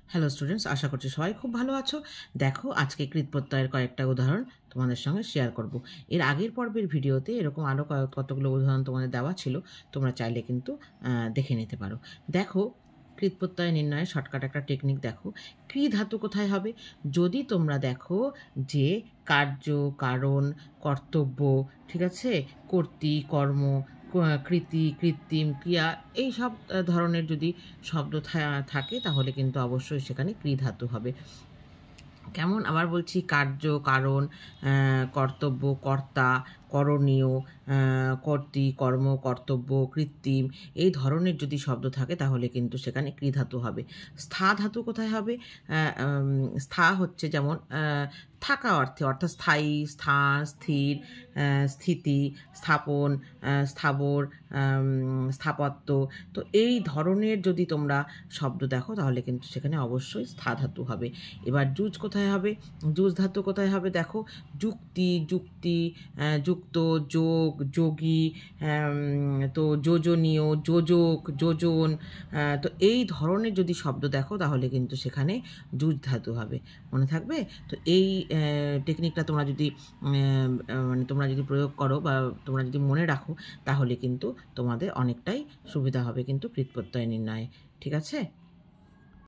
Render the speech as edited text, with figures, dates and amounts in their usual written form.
Hello students, আশা করছি সবাই খুব ভালো আছো। দেখো, আজকে কৃত প্রত্যয়ের কয়েকটা উদাহরণ তোমাদের সঙ্গে শেয়ার করব। এর আগের পর্বের ভিডিওতে এরকম আরও কতগুলো উদাহরণ তোমাদের দেওয়া ছিল, তোমরা চাইলে কিন্তু দেখে নিতে পারো। দেখো, কৃত প্রত্যয় নির্ণয়ের শর্টকাট একটা টেকনিক দেখো। কৃ ধাতু কোথায় হবে? যদি তোমরা দেখো যে কার্য, কারণ, কর্তব্য, ঠিক আছে, কর্তৃ, কর্ম, কৃতি, কৃত্রিম, ক্রিয়া, এই সব ধরনের যদি শব্দ থাকে তাহলে কিন্তু অবশ্যই সেখানে কৃ ধাতু হবে। কেমন? আবার বলছি, কার্য, কারণ, কর্তব্য, কর্তা, করণীয়, কর্তৃ, কর্ম, কর্তব্য, কৃত্রিম, এই ধরনের যদি শব্দ থাকে তাহলে কিন্তু সেখানে কৃ ধাতু হবে। স্থা ধাতু কোথায় হবে? স্থা হচ্ছে যেমন থাকা অর্থে, অর্থাৎ স্থায়ী, স্থান, স্থির, স্থিতি, স্থাপন, স্থাবর, স্থাপত্য। তো এই ধরনের যদি তোমরা শব্দ দেখো তাহলে কিন্তু সেখানে অবশ্যই স্থা ধাতু হবে। এবার যুজ কোথায় হবে? যুজ ধাতু কোথায় হবে? দেখো, যুক্তি, যুক্তি, যুক্ত, যোগ, যোগী, তো যোজনীয়, যোজক, যোজন, তো এই ধরনের যদি শব্দ দেখো তাহলে কিন্তু সেখানে যুজ ধাতু হবে। মনে থাকবে? তো এই টেকনিকটা তোমরা যদি তোমরা যদি প্রয়োগ করো বা তোমরা যদি মনে রাখো তাহলে কিন্তু তোমাদের অনেকটাই সুবিধা হবে কিন্তু কৃত প্রত্যয় নির্ণয়ে। ঠিক আছে?